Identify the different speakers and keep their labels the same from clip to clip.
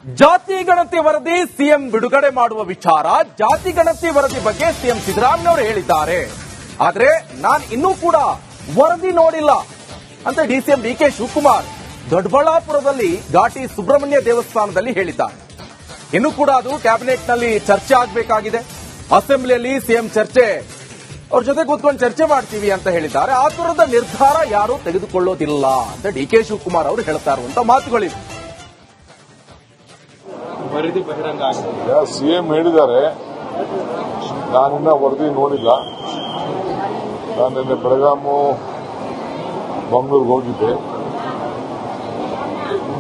Speaker 1: ಜಾತಿ ಗಣತಿ ವರದಿ ಸಿಎಂ ಬಿಡುಗಡೆ ಮಾಡುವ ವಿಚಾರ. ಜಾತಿ ಗಣತಿ ವರದಿ ಬಗ್ಗೆ ಸಿಎಂ ಸಿದ್ದರಾಮಯ್ಯ ಹೇಳಿದ್ದಾರೆ. ಆದ್ರೆ ನಾನು ಇನ್ನೂ ಕೂಡ ವರದಿ ನೋಡಿಲ್ಲ ಅಂತ ಡಿಸಿಎಂ ಡಿಕೆ ಶಿವಕುಮಾರ್ ದೊಡ್ಡಬಳ್ಳಾಪುರದಲ್ಲಿ ಘಾಟಿ ಸುಬ್ರಹ್ಮಣ್ಯ ದೇವಸ್ಥಾನದಲ್ಲಿ ಹೇಳಿದ್ದಾರೆ. ಇನ್ನೂ ಕೂಡ ಅದು ಕ್ಯಾಬಿನೆಟ್ನಲ್ಲಿ ಚರ್ಚೆ ಆಗಬೇಕಾಗಿದೆ. ಅಸೆಂಬ್ಲಿಯಲ್ಲಿ ಸಿಎಂ ಚರ್ಚೆ ಅವ್ರ ಜೊತೆ ಕೂತ್ಕೊಂಡು ಚರ್ಚೆ ಮಾಡ್ತೀವಿ ಅಂತ ಹೇಳಿದ್ದಾರೆ. ಆ ತರದ ನಿರ್ಧಾರ ಯಾರು ತೆಗೆದುಕೊಳ್ಳೋದಿಲ್ಲ ಅಂತ ಡಿಕೆ ಶಿವಕುಮಾರ್ ಅವರು ಹೇಳ್ತಾ ಇರುವಂತ ಮಾತುಗಳಿವೆ.
Speaker 2: ವರದಿ ಬಹಿರಂಗ ಆಗಿದೆ.
Speaker 3: ಸಿಎಂ ಹೇಳಿದ್ದಾರೆ, ನಾನಿನ್ನ ವರದಿ ನೋಡಿಲ್ಲ. ನಾನು ನಿನ್ನೆ ಬೆಳಗಾಮು ಮಂಗಳೂರಿಗೆ ಹೋಗಿದ್ದೆ.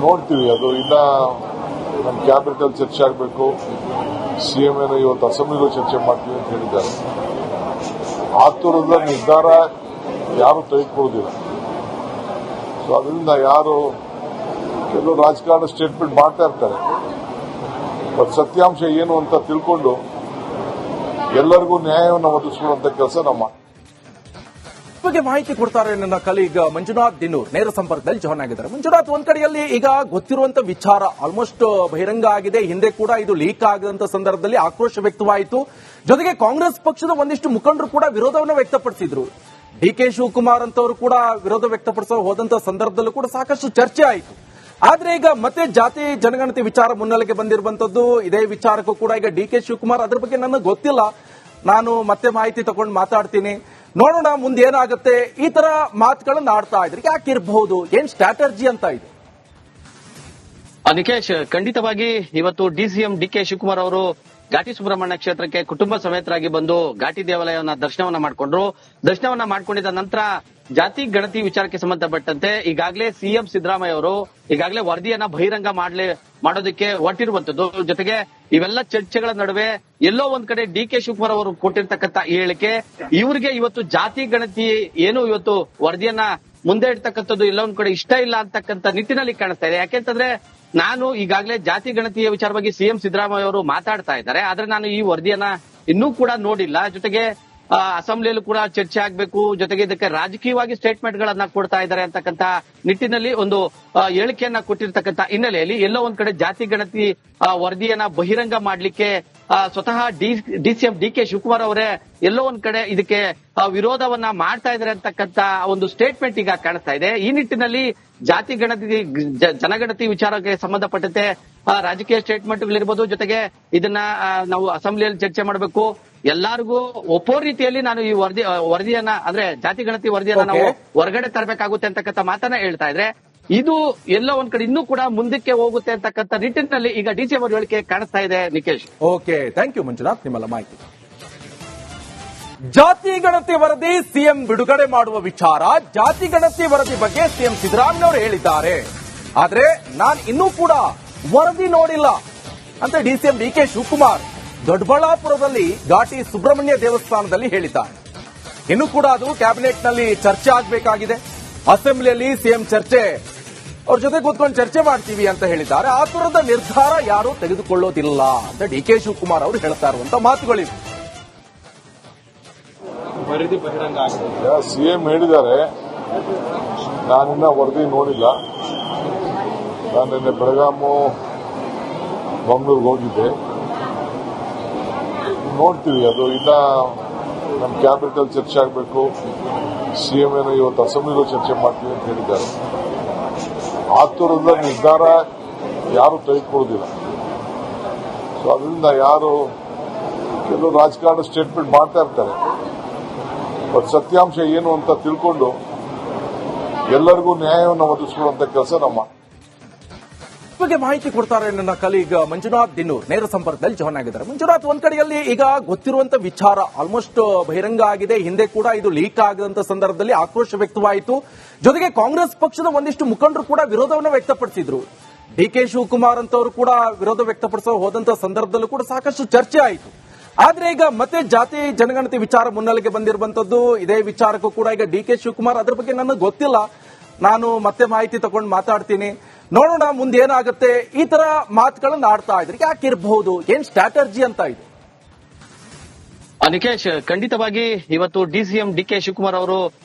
Speaker 3: ನೋಡ್ತೀವಿ, ಅದು ಇನ್ನ ನಮ್ಮ ಕ್ಯಾಬಿನೆಟ್ ಅಲ್ಲಿ ಚರ್ಚೆ ಆಗಬೇಕು. ಸಿಎಂ ಏನೋ ಇವತ್ತು ಅಸೆಂಬ್ಲಿಗೂ ಚರ್ಚೆ ಮಾಡ್ತೀವಿ ಅಂತ ಹೇಳಿದ್ದಾರೆ. ಆ ತರದ ನಿರ್ಧಾರ ಯಾರು ತೆಗೆದುಕೊಳ್ಳೋದಿಲ್ಲ. ಸೊ ಅದರಿಂದ ಯಾರು ಕೆಲವು ರಾಜಕಾರಣ ಸ್ಟೇಟ್ಮೆಂಟ್ ಮಾಡ್ತಾ ಇರ್ತಾರೆ. ಬಟ್ ಸತ್ಯಾಂಶ ಏನು ಅಂತ ತಿಳ್ಕೊಂಡು ಎಲ್ಲರಿಗೂ ನ್ಯಾಯವನ್ನು ಒದಗಿಸುವಂತ ಕೆಲಸ ನಮ್ಮ
Speaker 1: ಬಗ್ಗೆ ಮಾಹಿತಿ ಕೊಡ್ತಾರೆ ನನ್ನ ಕಲೀಗ್ ಮಂಜುನಾಥ್ ದಿನ್ನೂರ್ ನೇರ ಸಂಪರ್ಕದಲ್ಲಿ ಜಾಯ್ನ್ ಆಗಿದ್ದಾರೆ. ಮಂಜುನಾಥ್, ಒಂದ್ ಕಡೆಯಲ್ಲಿ ಈಗ ಗೊತ್ತಿರುವಂತ ವಿಚಾರ ಆಲ್ಮೋಸ್ಟ್ ಬಹಿರಂಗ ಆಗಿದೆ. ಹಿಂದೆ ಕೂಡ ಇದು ಲೀಕ್ ಆಗದಂತ ಸಂದರ್ಭದಲ್ಲಿ ಆಕ್ರೋಶ ವ್ಯಕ್ತವಾಯಿತು. ಜೊತೆಗೆ ಕಾಂಗ್ರೆಸ್ ಪಕ್ಷದ ಒಂದಿಷ್ಟು ಮುಖಂಡರು ಕೂಡ ವಿರೋಧವನ್ನು ವ್ಯಕ್ತಪಡಿಸಿದ್ರು. ಡಿಕೆ ಶಿವಕುಮಾರ್ ಅಂತವರು ಕೂಡ ವಿರೋಧ ವ್ಯಕ್ತಪಡಿಸೋ ಹೋದಂತ ಸಂದರ್ಭದಲ್ಲೂ ಕೂಡ ಸಾಕಷ್ಟು ಚರ್ಚೆ ಆಯಿತು. ಆದ್ರೆ ಈಗ ಮತ್ತೆ ಜಾತಿ ಜನಗಣತಿ ವಿಚಾರ ಮುನ್ನೆಲೆಗೆ ಬಂದಿರುವಂತದ್ದು. ಇದೇ ವಿಚಾರಕ್ಕೂ ಕೂಡ ಈಗ ಡಿಕೆ ಶಿವಕುಮಾರ್ ಅದ್ರ ಬಗ್ಗೆ ನನಗೆ ಗೊತ್ತಿಲ್ಲ, ನಾನು ಮತ್ತೆ ಮಾಹಿತಿ ತಗೊಂಡು ಮಾತಾಡ್ತೀನಿ, ನೋಡೋಣ ಮುಂದೆ ಏನಾಗುತ್ತೆ, ಈ ತರ ಮಾತುಗಳನ್ನ ಆಡ್ತಾ ಇದ್ರೆ ಯಾಕಿರಬಹುದು, ಏನ್ ಸ್ಟ್ರಾಟರ್ಜಿ ಅಂತ ಇದೆ?
Speaker 4: ನಿಕೇಶ್, ಖಂಡಿತವಾಗಿ ಇವತ್ತು ಡಿಸಿಎಂ ಡಿಕೆ ಶಿವಕುಮಾರ್ ಅವರು ಘಾಟಿ ಸುಬ್ರಹ್ಮಣ್ಯ ಕ್ಷೇತ್ರಕ್ಕೆ ಕುಟುಂಬ ಸಮೇತರಾಗಿ ಬಂದು ಘಾಟಿ ದೇವಾಲಯವನ್ನ ದರ್ಶನವನ್ನ ಮಾಡಿಕೊಂಡ್ರು. ದರ್ಶನವನ್ನ ಮಾಡಿಕೊಂಡಿದ್ದ ನಂತರ ಜಾತಿ ಗಣತಿ ವಿಚಾರಕ್ಕೆ ಸಂಬಂಧಪಟ್ಟಂತೆ ಈಗಾಗಲೇ ಸಿಎಂ ಸಿದ್ದರಾಮಯ್ಯ ಅವರು ಈಗಾಗಲೇ ವರದಿಯನ್ನ ಬಹಿರಂಗ ಮಾಡೋದಕ್ಕೆ ಹೊರಟಿರುವಂತದ್ದು. ಜೊತೆಗೆ ಇವೆಲ್ಲ ಚರ್ಚೆಗಳ ನಡುವೆ ಎಲ್ಲೋ ಒಂದ್ ಕಡೆ ಡಿಕೆ ಶಿವಕುಮಾರ್ ಅವರು ಕೊಟ್ಟಿರ್ತಕ್ಕಂಥ ಹೇಳಿಕೆ, ಇವರಿಗೆ ಇವತ್ತು ಜಾತಿ ಗಣತಿ ಏನು ಇವತ್ತು ವರದಿಯನ್ನ ಮುಂದೆ ಇಡ್ತಕ್ಕಂಥದ್ದು ಎಲ್ಲ ಒಂದ್ ಕಡೆ ಇಷ್ಟ ಇಲ್ಲ ಅಂತಕ್ಕಂಥ ನಿಟ್ಟಿನಲ್ಲಿ ಕಾಣಿಸ್ತಾ ಇದೆ. ಯಾಕೆಂತಂದ್ರೆ ನಾನು ಈಗಾಗಲೇ ಜಾತಿ ಗಣತಿಯ ವಿಚಾರವಾಗಿ ಸಿಎಂ ಸಿದ್ದರಾಮಯ್ಯ ಅವರು ಮಾತಾಡ್ತಾ ಇದ್ದಾರೆ. ಆದ್ರೆ ನಾನು ಈ ವರದಿಯನ್ನ ಇನ್ನೂ ಕೂಡ ನೋಡಿಲ್ಲ. ಜೊತೆಗೆ ಅಸೆಂಬ್ಲಿಯಲ್ಲೂ ಕೂಡ ಚರ್ಚೆ ಆಗಬೇಕು. ಜೊತೆಗೆ ಇದಕ್ಕೆ ರಾಜಕೀಯವಾಗಿ ಸ್ಟೇಟ್ಮೆಂಟ್ ಗಳನ್ನ ಕೊಡ್ತಾ ಇದ್ದಾರೆ ಅಂತಕ್ಕಂಥ ನಿಟ್ಟಿನಲ್ಲಿ ಒಂದು ಹೇಳಿಕೆಯನ್ನ ಕೊಟ್ಟಿರ್ತಕ್ಕಂಥ ಹಿನ್ನೆಲೆಯಲ್ಲಿ ಎಲ್ಲೋ ಒಂದ್ ಕಡೆ ಜಾತಿ ಗಣತಿ ವರದಿಯನ್ನ ಬಹಿರಂಗ ಮಾಡ್ಲಿಕ್ಕೆ ಸ್ವತಃ ಡಿಸಿಎಂ ಡಿಕೆ ಶಿವಕುಮಾರ್ ಅವರೇ ಎಲ್ಲೋ ಒಂದ್ ಕಡೆ ಇದಕ್ಕೆ ವಿರೋಧವನ್ನ ಮಾಡ್ತಾ ಇದ್ದಾರೆ ಅಂತಕ್ಕಂಥ ಒಂದು ಸ್ಟೇಟ್ಮೆಂಟ್ ಈಗ ಕಾಣಿಸ್ತಾ ಇದೆ. ಈ ನಿಟ್ಟಿನಲ್ಲಿ ಜಾತಿ ಗಣತಿ ಜನಗಣತಿ ವಿಚಾರಕ್ಕೆ ಸಂಬಂಧಪಟ್ಟಂತೆ ರಾಜಕೀಯ ಸ್ಟೇಟ್ಮೆಂಟ್ಗಳಿರ್ಬೋದು. ಜೊತೆಗೆ ಇದನ್ನ ನಾವು ಅಸೆಂಬ್ಲಿಯಲ್ಲಿ ಚರ್ಚೆ ಮಾಡಬೇಕು, ಎಲ್ಲರಿಗೂ ಒಪ್ಪೋ ರೀತಿಯಲ್ಲಿ ನಾನು ಈ ವರದಿಯನ್ನ ಅಂದ್ರೆ ಜಾತಿ ಗಣತಿ ವರದಿಯನ್ನ ನಾವು ಹೊರಗಡೆ ತರಬೇಕಾಗುತ್ತೆ ಅಂತಕ್ಕಂಥ ಮಾತನ್ನ ಹೇಳ್ತಾ ಇದ್ರೆ, ಇದು ಎಲ್ಲೋ ಒಂದ್ ಕಡೆ ಇನ್ನೂ ಕೂಡ ಮುಂದಕ್ಕೆ ಹೋಗುತ್ತೆ ಅಂತಕ್ಕಂಥ ನಿಟ್ಟಿನಲ್ಲಿ ಈಗ ಡಿಸಿಎಂ ಅವರ ಹೇಳಿಕೆ ಕಾಣಿಸ್ತಾ ಇದೆ. Nikesh,
Speaker 1: okay, thank you Manjunath ನಿಮ್ಮೆಲ್ಲ ಮಾಹಿತಿ. ಜಾತಿ ಗಣತಿ ವರದಿ ಸಿಎಂ ಬಿಡುಗಡೆ ಮಾಡುವ ವಿಚಾರ. ಜಾತಿ ಗಣತಿ ವರದಿ ಬಗ್ಗೆ ಸಿಎಂ ಸಿದ್ದರಾಮಯ್ಯ ಅವರು ಹೇಳಿದ್ದಾರೆ. ಆದ್ರೆ ನಾನು ಇನ್ನೂ ಕೂಡ ವರದಿ ನೋಡಿಲ್ಲ ಅಂತ ಡಿಸಿಎಂ ಡಿಕೆ ಶಿವಕುಮಾರ್ ದೊಡ್ಡಬಳ್ಳಾಪುರದಲ್ಲಿ ಘಾಟಿ ಸುಬ್ರಹ್ಮಣ್ಯ ದೇವಸ್ಥಾನದಲ್ಲಿ ಹೇಳಿದ್ದಾರೆ. ಇನ್ನೂ ಕೂಡ ಅದು ಕ್ಯಾಬಿನೆಟ್ನಲ್ಲಿ ಚರ್ಚೆ ಆಗಬೇಕಾಗಿದೆ. ಅಸೆಂಬ್ಲಿಯಲ್ಲಿ ಸಿಎಂ ಚರ್ಚೆ ಅವ್ರ ಜೊತೆ ಕೂತ್ಕೊಂಡು ಚರ್ಚೆ ಮಾಡ್ತೀವಿ ಅಂತ ಹೇಳಿದ್ದಾರೆ. ಆ ತರದ ನಿರ್ಧಾರ ಯಾರು ತೆಗೆದುಕೊಳ್ಳೋದಿಲ್ಲ ಅಂತ ಡಿಕೆ ಶಿವಕುಮಾರ್ ಅವರು ಹೇಳ್ತಾ ಇರುವಂತ ಮಾತುಗಳಿವೆ.
Speaker 2: ವರದಿ ಬಹಿರಂಗ ಆಗಿದೆ.
Speaker 3: ಸಿಎಂ ಹೇಳಿದ್ದಾರೆ, ನಾನಿನ್ನ ವರದಿ ನೋಡಿಲ್ಲ. ನಾನು ನಿನ್ನೆ ಬೆಳಗಾಮು ಮಂಗಳೂರಿಗೆ ಹೋಗಿದ್ದೆ. ನೋಡ್ತೀವಿ, ಅದು ಇನ್ನ ನಮ್ಮ ಕ್ಯಾಬಿನೆಟ್ ಅಲ್ಲಿ ಚರ್ಚೆ ಆಗಬೇಕು. ಸಿಎಂ ಏನೋ ಇವತ್ತು ಅಸೆಂಬ್ಲಿಗೂ ಚರ್ಚೆ ಮಾಡ್ತೀವಿ ಅಂತ ಹೇಳಿದ್ದಾರೆ. ಆ ತರದ ನಿರ್ಧಾರ ಯಾರು ತೆಗೆದುಕೊಳ್ಳೋದಿಲ್ಲ. ಸೊ ಅದರಿಂದ ಯಾರು ಕೆಲವು ರಾಜಕಾರಣ ಸ್ಟೇಟ್ಮೆಂಟ್ ಮಾಡ್ತಾ ಇರ್ತಾರೆ. ಬಟ್ ಸತ್ಯಾಂಶ ಏನು ಅಂತ ತಿಳ್ಕೊಂಡು ಎಲ್ಲರಿಗೂ ನ್ಯಾಯವನ್ನು ಒದಗಿಸುವಂತ ಕೆಲಸ ನಮ್ಮ
Speaker 1: ಬಗ್ಗೆ ಮಾಹಿತಿ ಕೊಡ್ತಾರೆ ನನ್ನ ಕಲೀಗ್ ಮಂಜುನಾಥ್ ದಿನ್ನೂರ್ ನೇರ ಸಂಪರ್ಕದಲ್ಲಿ ಜಾಯ್ನ್ ಆಗಿದ್ದಾರೆ. ಮಂಜುನಾಥ್, ಒಂದ್ ಕಡೆಯಲ್ಲಿ ಈಗ ಗೊತ್ತಿರುವಂತ ವಿಚಾರ ಆಲ್ಮೋಸ್ಟ್ ಬಹಿರಂಗ ಆಗಿದೆ. ಹಿಂದೆ ಕೂಡ ಇದು ಲೀಕ್ ಆಗದಂತ ಸಂದರ್ಭದಲ್ಲಿ ಆಕ್ರೋಶ ವ್ಯಕ್ತವಾಯಿತು. ಜೊತೆಗೆ ಕಾಂಗ್ರೆಸ್ ಪಕ್ಷದ ಒಂದಿಷ್ಟು ಮುಖಂಡರು ಕೂಡ ವಿರೋಧವನ್ನು ವ್ಯಕ್ತಪಡಿಸಿದ್ರು. ಡಿಕೆ ಶಿವಕುಮಾರ್ ಅಂತವರು ಕೂಡ ವಿರೋಧ ವ್ಯಕ್ತಪಡಿಸೋ ಹೋದಂತ ಸಂದರ್ಭದಲ್ಲೂ ಕೂಡ ಸಾಕಷ್ಟು ಚರ್ಚೆ ಆಯಿತು. ಆದ್ರೆ ಈಗ ಮತ್ತೆ ಜಾತಿ ಜನಗಣತಿ ವಿಚಾರ ಮುನ್ನೆಲೆಗೆ ಬಂದಿರುವಂತದ್ದು. ಇದೇ ವಿಚಾರಕ್ಕೂ ಕೂಡ ಈಗ ಡಿಕೆ ಶಿವಕುಮಾರ್ ಅದ್ರ ಬಗ್ಗೆ ನನಗೆ ಗೊತ್ತಿಲ್ಲ, ನಾನು ಮತ್ತೆ ಮಾಹಿತಿ ತಗೊಂಡು ಮಾತಾಡ್ತೀನಿ, ನೋಡೋಣ ಮುಂದೆ ಏನಾಗುತ್ತೆ, ಈ ತರ ಮಾತುಗಳನ್ನ ಆಡ್ತಾ ಇದ್ರೆ ಯಾಕಿರಬಹುದು, ಏನ್ ಸ್ಟ್ರಾಟರ್ಜಿ ಅಂತ ಇದೆ?
Speaker 4: ನಿಕೇಶ್, ಖಂಡಿತವಾಗಿ ಇವತ್ತು ಡಿಸಿಎಂ ಡಿಕೆ ಶಿವಕುಮಾರ್ ಅವರು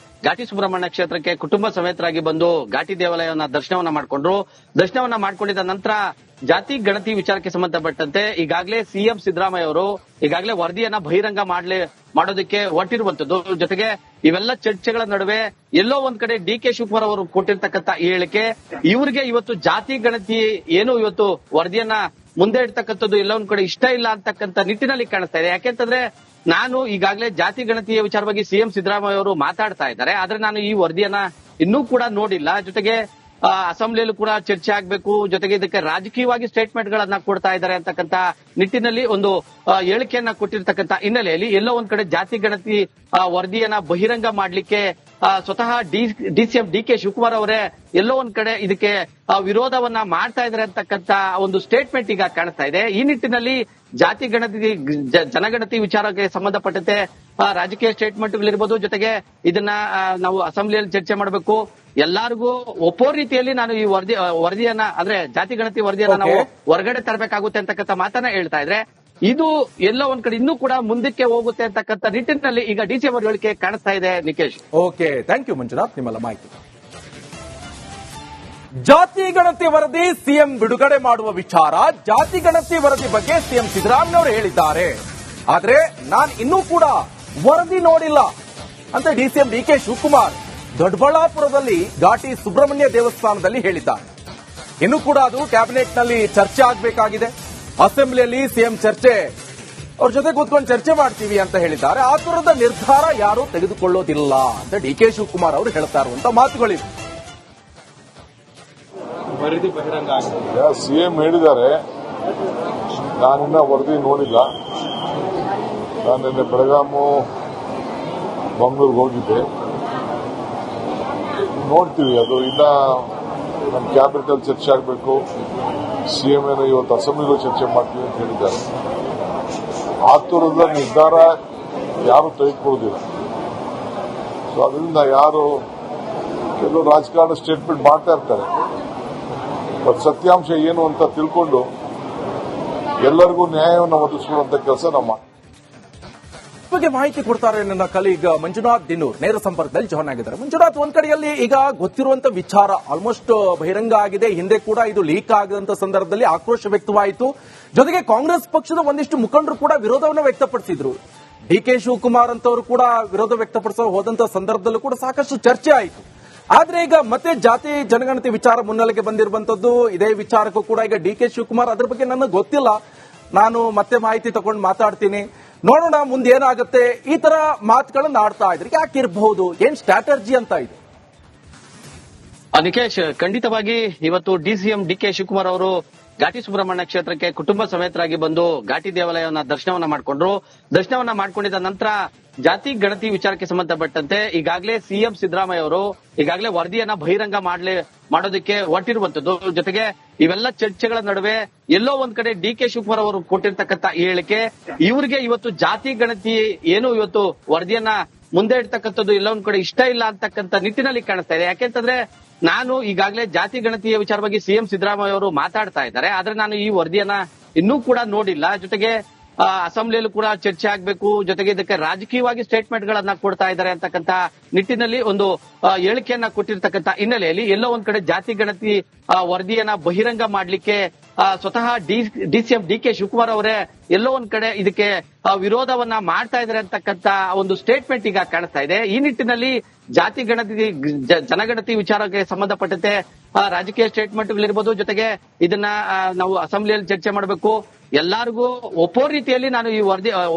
Speaker 4: ಘಾಟಿ ಸುಬ್ರಹ್ಮಣ್ಯ ಕ್ಷೇತ್ರಕ್ಕೆ ಕುಟುಂಬ ಸಮೇತರಾಗಿ ಬಂದು ಘಾಟಿ ದೇವಾಲಯವನ್ನ ದರ್ಶನವನ್ನ ಮಾಡಿಕೊಂಡ್ರು. ದರ್ಶನವನ್ನ ಮಾಡಿಕೊಂಡಿದ್ದ ನಂತರ ಜಾತಿ ಗಣತಿ ವಿಚಾರಕ್ಕೆ ಸಂಬಂಧಪಟ್ಟಂತೆ ಈಗಾಗಲೇ ಸಿಎಂ ಸಿದ್ದರಾಮಯ್ಯ ಅವರು ಈಗಾಗಲೇ ವರದಿಯನ್ನ ಬಹಿರಂಗ ಮಾಡೋದಕ್ಕೆ ಹೊರಟಿರುವಂತದ್ದು. ಜೊತೆಗೆ ಇವೆಲ್ಲ ಚರ್ಚೆಗಳ ನಡುವೆ ಎಲ್ಲೋ ಒಂದ್ ಕಡೆ ಡಿ.ಕೆ. ಶಿವಕುಮಾರ್ ಅವರು ಕೊಟ್ಟಿರ್ತಕ್ಕಂಥ ಹೇಳಿಕೆ ಇವರಿಗೆ ಇವತ್ತು ಜಾತಿ ಗಣತಿ ಏನು ಇವತ್ತು ವರದಿಯನ್ನ ಮುಂದೆ ಇಡ್ತಕ್ಕಂಥದ್ದು ಎಲ್ಲ ಒಂದ್ ಕಡೆ ಇಷ್ಟ ಇಲ್ಲ ಅಂತಕ್ಕಂಥ ನಿಟ್ಟಿನಲ್ಲಿ ಕಾಣಿಸ್ತಾ ಇದೆ. ಯಾಕೆಂತಂದ್ರೆ ನಾನು ಈಗಾಗಲೇ ಜಾತಿ ಗಣತಿಯ ವಿಚಾರವಾಗಿ ಸಿಎಂ ಸಿದ್ದರಾಮಯ್ಯ ಅವರು ಮಾತಾಡ್ತಾ ಇದ್ದಾರೆ, ಆದ್ರೆ ನಾನು ಈ ವರದಿಯನ್ನ ಇನ್ನೂ ಕೂಡ ನೋಡಿಲ್ಲ. ಜೊತೆಗೆ ಅಸೆಂಬ್ಲಿಯಲ್ಲೂ ಕೂಡ ಚರ್ಚೆ ಆಗ್ಬೇಕು, ಜೊತೆಗೆ ಇದಕ್ಕೆ ರಾಜಕೀಯವಾಗಿ ಸ್ಟೇಟ್ಮೆಂಟ್ ಗಳನ್ನ ಕೊಡ್ತಾ ಇದ್ದಾರೆ ಅಂತಕ್ಕಂಥ ನಿಟ್ಟಿನಲ್ಲಿ ಒಂದು ಹೇಳಿಕೆಯನ್ನ ಕೊಟ್ಟಿರ್ತಕ್ಕಂಥ ಹಿನ್ನೆಲೆಯಲ್ಲಿ ಎಲ್ಲೋ ಒಂದ್ ಕಡೆ ಜಾತಿ ಗಣತಿ ವರದಿಯನ್ನ ಬಹಿರಂಗ ಮಾಡ್ಲಿಕ್ಕೆ ಸ್ವತಃ ಡಿಸಿಎಂ ಡಿ.ಕೆ. ಶಿವಕುಮಾರ್ ಅವರೇ ಎಲ್ಲೋ ಒಂದ್ ಕಡೆ ಇದಕ್ಕೆ ವಿರೋಧವನ್ನ ಮಾಡ್ತಾ ಇದ್ದಾರೆ ಅಂತಕ್ಕಂಥ ಒಂದು ಸ್ಟೇಟ್ಮೆಂಟ್ ಈಗ ಕಾಣಿಸ್ತಾ ಇದೆ. ಈ ನಿಟ್ಟಿನಲ್ಲಿ ಜಾತಿ ಗಣತಿ ಜನಗಣತಿ ವಿಚಾರಕ್ಕೆ ಸಂಬಂಧಪಟ್ಟಂತೆ ರಾಜಕೀಯ ಸ್ಟೇಟ್ಮೆಂಟ್ಗಳಿರ್ಬೋದು, ಜೊತೆಗೆ ಇದನ್ನ ನಾವು ಅಸೆಂಬ್ಲಿಯಲ್ಲಿ ಚರ್ಚೆ ಮಾಡಬೇಕು, ಎಲ್ಲಾರ್ಗೂ ಒಪ್ಪೋ ರೀತಿಯಲ್ಲಿ ನಾನು ಈ ವರದಿಯನ್ನ ಅಂದ್ರೆ ಜಾತಿ ಗಣತಿ ವರದಿಯನ್ನ ನಾವು ಹೊರಗಡೆ ತರಬೇಕಾಗುತ್ತೆ ಅಂತಕ್ಕಂಥ ಮಾತನ್ನ ಹೇಳ್ತಾ ಇದ್ರೆ ಇದು ಎಲ್ಲೋ ಒಂದ್ ಕಡೆ ಇನ್ನೂ ಕೂಡ ಮುಂದಕ್ಕೆ ಹೋಗುತ್ತೆ ಅಂತಕ್ಕಂಥ ನಿಟ್ಟಿನಲ್ಲಿ ಈಗ ಡಿಸಿಎಂ ಅವರ ಹೇಳಿಕೆ ಕಾಣಿಸ್ತಾ ಇದೆ. Nikesh,
Speaker 1: okay, thank you Manjunath, ನಿಮ್ಮೆಲ್ಲ ಮಾಹಿತಿ. ಜಾತಿ ಗಣತಿ ವರದಿ ಸಿಎಂ ಬಿಡುಗಡೆ ಮಾಡುವ ವಿಚಾರ, ಜಾತಿ ಗಣತಿ ವರದಿ ಬಗ್ಗೆ ಸಿಎಂ ಸಿದ್ದರಾಮಯ್ಯ ಅವರು ಹೇಳಿದ್ದಾರೆ. ಆದ್ರೆ ನಾನು ಇನ್ನೂ ಕೂಡ ವರದಿ ನೋಡಿಲ್ಲ ಅಂತ ಡಿಸಿಎಂ ಡಿ.ಕೆ. ಶಿವಕುಮಾರ್ ದೊಡ್ಡಬಳ್ಳಾಪುರದಲ್ಲಿ ಘಾಟಿ ಸುಬ್ರಹ್ಮಣ್ಯ ದೇವಸ್ಥಾನದಲ್ಲಿ ಹೇಳಿದ್ದಾರೆ. ಇನ್ನು ಕೂಡ ಅದು ಕ್ಯಾಬಿನೆಟ್ ನಲ್ಲಿ ಚರ್ಚೆ ಆಗಬೇಕಾಗಿದೆ. ಅಸೆಂಬ್ಲಿಯಲ್ಲಿ ಸಿಎಂ ಚರ್ಚೆ ಅವ್ರ ಜೊತೆ ಕೂತ್ಕೊಂಡು ಚರ್ಚೆ ಮಾಡ್ತೀವಿ ಅಂತ ಹೇಳಿದ್ದಾರೆ. ಆ ತರದ ನಿರ್ಧಾರ ಯಾರು ತೆಗೆದುಕೊಳ್ಳೋದಿಲ್ಲ ಅಂತ ಡಿ.ಕೆ. ಶಿವಕುಮಾರ್ ಅವರು ಹೇಳ್ತಾ ಇರುವಂತ ಮಾತುಗಳಿವೆ.
Speaker 2: ವರದಿ ಬಹಿರಂಗ ಆಗಿದೆ.
Speaker 3: ಸಿಎಂ ಹೇಳಿದ್ದಾರೆ, ನಾನಿನ್ನ ವರದಿ ನೋಡಿಲ್ಲ. ನಾನು ನಿನ್ನೆ ಬೆಳಗಾಮು ಮಂಗಳೂರಿಗೆ ಹೋಗಿದ್ದೆ, ನೋಡ್ತೀವಿ. ಅದು ಇನ್ನ ನಮ್ಮ ಕ್ಯಾಬಿನೆಟ್ ಅಲ್ಲಿ ಚರ್ಚೆ ಆಗಬೇಕು. ಸಿಎಂ ಏನೋ ಇವತ್ತು ಅಸೆಂಬ್ಲಿಗೂ ಚರ್ಚೆ ಮಾಡ್ತೀವಿ ಅಂತ ಹೇಳಿದ್ದಾರೆ. ಆತುರದ ನಿರ್ಧಾರ ಯಾರು ತೆಗೆದುಕೊಳ್ಳೋದಿಲ್ಲ. ಸೊ ಅದರಿಂದ ಯಾರು ಕೆಲವು ರಾಜಕಾರಣ ಸ್ಟೇಟ್ಮೆಂಟ್ ಮಾಡ್ತಾ ಇರ್ತಾರೆ, ಬಟ್ ಸತ್ಯಾಂಶ ಏನು ಅಂತ ತಿಳ್ಕೊಂಡು ಎಲ್ಲರಿಗೂ ನ್ಯಾಯವನ್ನು ಒದಗಿಸುವಂತ ಕೆಲಸ ನಮ್ಮ
Speaker 1: ಬಗ್ಗೆ ಮಾಹಿತಿ ಕೊಡ್ತಾರೆ ನನ್ನ ಕಲೀಗ್ ಮಂಜುನಾಥ್ ದಿನೂರ್ ನೇರ ಸಂಪರ್ಕದಲ್ಲಿ ಜಾಯ್ನ್ ಆಗಿದ್ದಾರೆ. ಮಂಜುನಾಥ್, ಒಂದ್ ಕಡೆಯಲ್ಲಿ ಈಗ ಗೊತ್ತಿರುವಂತ ವಿಚಾರ ಆಲ್ಮೋಸ್ಟ್ ಬಹಿರಂಗ ಆಗಿದೆ. ಹಿಂದೆ ಕೂಡ ಇದು ಲೀಕ್ ಆಗಿದಂತ ಸಂದರ್ಭದಲ್ಲಿ ಆಕ್ರೋಶ ವ್ಯಕ್ತವಾಯಿತು. ಜೊತೆಗೆ ಕಾಂಗ್ರೆಸ್ ಪಕ್ಷದ ಒಂದಿಷ್ಟು ಮುಖಂಡರು ಕೂಡ ವಿರೋಧವನ್ನು ವ್ಯಕ್ತಪಡಿಸಿದ್ರು. ಡಿ.ಕೆ. ಶಿವಕುಮಾರ್ ಅಂತವರು ಕೂಡ ವಿರೋಧ ವ್ಯಕ್ತಪಡಿಸೋ ಹೋದಂತ ಸಂದರ್ಭದಲ್ಲೂ ಕೂಡ ಸಾಕಷ್ಟು ಚರ್ಚೆ ಆಯಿತು. ಆದ್ರೆ ಈಗ ಮತ್ತೆ ಜಾತಿ ಜನಗಣತಿ ವಿಚಾರ ಮುನ್ನೆಲೆಗೆ ಬಂದಿರುವಂತದ್ದು. ಇದೇ ವಿಚಾರಕ್ಕೂ ಕೂಡ ಈಗ ಡಿ.ಕೆ. ಶಿವಕುಮಾರ್ ಅದ್ರ ಬಗ್ಗೆ ನನಗೆ ಗೊತ್ತಿಲ್ಲ, ನಾನು ಮತ್ತೆ ಮಾಹಿತಿ ತಗೊಂಡು ಮಾತಾಡ್ತೀನಿ, ನೋಡೋಣ ಮುಂದೆ ಏನಾಗುತ್ತೆ, ಈ ತರ ಮಾತುಗಳನ್ನ ಆಡ್ತಾ ಇದ್ರೆ ಯಾಕಿರಬಹುದು, ಏನ್ ಸ್ಟ್ರಾಟರ್ಜಿ ಅಂತ ಇದೆ?
Speaker 4: ನಿಕೇಶ್, ಖಂಡಿತವಾಗಿ ಇವತ್ತು ಡಿಸಿಎಂ ಡಿ.ಕೆ. ಶಿವಕುಮಾರ್ ಅವರು ಘಾಟಿ ಸುಬ್ರಹ್ಮಣ್ಯ ಕ್ಷೇತ್ರಕ್ಕೆ ಕುಟುಂಬ ಸಮೇತರಾಗಿ ಬಂದು ಘಾಟಿ ದೇವಾಲಯವನ್ನ ದರ್ಶನವನ್ನ ಮಾಡಿಕೊಂಡ್ರು. ದರ್ಶನವನ್ನ ಮಾಡ್ಕೊಂಡಿದ್ದ ನಂತರ ಜಾತಿ ಗಣತಿ ವಿಚಾರಕ್ಕೆ ಸಂಬಂಧಪಟ್ಟಂತೆ ಈಗಾಗಲೇ ಸಿಎಂ ಸಿದ್ದರಾಮಯ್ಯ ಅವರು ಈಗಾಗಲೇ ವರದಿಯನ್ನ ಬಹಿರಂಗ ಮಾಡೋದಕ್ಕೆ ಹೊರಟಿರುವಂತದ್ದು. ಜೊತೆಗೆ ಇವೆಲ್ಲ ಚರ್ಚೆಗಳ ನಡುವೆ ಎಲ್ಲೋ ಒಂದ್ ಕಡೆ ಡಿ.ಕೆ. ಶಿವಕುಮಾರ್ ಅವರು ಕೊಟ್ಟಿರ್ತಕ್ಕಂಥ ಹೇಳಿಕೆ ಇವರಿಗೆ ಇವತ್ತು ಜಾತಿ ಗಣತಿ ಏನು ಇವತ್ತು ವರದಿಯನ್ನ ಮುಂದೆ ಇಡ್ತಕ್ಕಂಥದ್ದು ಎಲ್ಲ ಒಂದ್ ಕಡೆ ಇಷ್ಟ ಇಲ್ಲ ಅಂತಕ್ಕಂಥ ನಿಟ್ಟಿನಲ್ಲಿ ಕಾಣಿಸ್ತಾ ಇದೆ. ಯಾಕೆಂತಂದ್ರೆ ನಾನು ಈಗಾಗಲೇ ಜಾತಿ ಗಣತಿಯ ವಿಚಾರವಾಗಿ ಸಿಎಂ ಸಿದ್ದರಾಮಯ್ಯ ಅವರು ಮಾತಾಡ್ತಾ ಇದ್ದಾರೆ, ಆದ್ರೆ ನಾನು ಈ ವರದಿಯನ್ನ ಇನ್ನೂ ಕೂಡ ನೋಡಿಲ್ಲ. ಜೊತೆಗೆ ಅಸೆಂಬ್ಲಿಯಲ್ಲೂ ಕೂಡ ಚರ್ಚೆ ಆಗ್ಬೇಕು, ಜೊತೆಗೆ ಇದಕ್ಕೆ ರಾಜಕೀಯವಾಗಿ ಸ್ಟೇಟ್ಮೆಂಟ್ ಗಳನ್ನ ಕೊಡ್ತಾ ಇದ್ದಾರೆ ಅಂತಕ್ಕಂಥ ನಿಟ್ಟಿನಲ್ಲಿ ಒಂದು ಹೇಳಿಕೆಯನ್ನ ಕೊಟ್ಟಿರ್ತಕ್ಕಂಥ ಹಿನ್ನೆಲೆಯಲ್ಲಿ ಎಲ್ಲೋ ಒಂದ್ ಕಡೆ ಜಾತಿ ಗಣತಿ ವರದಿಯನ್ನ ಬಹಿರಂಗ ಮಾಡ್ಲಿಕ್ಕೆ ಸ್ವತಃ ಡಿಸಿಎಂ ಡಿ.ಕೆ. ಶಿವಕುಮಾರ್ ಅವರೇ ಎಲ್ಲೋ ಒಂದ್ ಕಡೆ ಇದಕ್ಕೆ ವಿರೋಧವನ್ನ ಮಾಡ್ತಾ ಇದ್ದಾರೆ ಅಂತಕ್ಕಂಥ ಒಂದು ಸ್ಟೇಟ್ಮೆಂಟ್ ಈಗ ಕಾಣಿಸ್ತಾ ಇದೆ. ಈ ನಿಟ್ಟಿನಲ್ಲಿ ಜಾತಿ ಗಣತಿ ಜನಗಣತಿ ವಿಚಾರಕ್ಕೆ ಸಂಬಂಧಪಟ್ಟಂತೆ ರಾಜಕೀಯ ಸ್ಟೇಟ್ಮೆಂಟ್ಗಳಿರ್ಬೋದು, ಜೊತೆಗೆ ಇದನ್ನ ನಾವು ಅಸೆಂಬ್ಲಿಯಲ್ಲಿ ಚರ್ಚೆ ಮಾಡಬೇಕು, ಎಲ್ಲಾರ್ಗೂ ಒಪ್ಪೋ ರೀತಿಯಲ್ಲಿ ನಾನು ಈ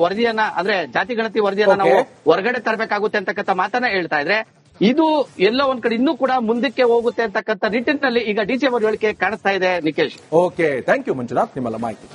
Speaker 4: ವರದಿಯನ್ನ ಅಂದ್ರೆ ಜಾತಿ ಗಣತಿ ವರದಿಯನ್ನ ನಾವು ಹೊರಗಡೆ ತರಬೇಕಾಗುತ್ತೆ ಅಂತಕ್ಕಂಥ ಮಾತನ್ನ ಹೇಳ್ತಾ ಇದ್ರೆ ಇದು ಎಲ್ಲ ಒಂದ್ ಕಡೆ ಇನ್ನೂ ಕೂಡ ಮುಂದಕ್ಕೆ ಹೋಗುತ್ತೆ ಅಂತಕ್ಕಂಥ ನಿಟ್ಟಿನಲ್ಲಿ ಈಗ ಡಿಸಿಎಂ ಅವರ ಹೇಳಿಕೆ ಕಾಣಿಸ್ತಾ ಇದೆ. Nikesh,
Speaker 1: okay, thank you Manjunath, ನಿಮ್ಮೆಲ್ಲ ಮಾಹಿತಿ.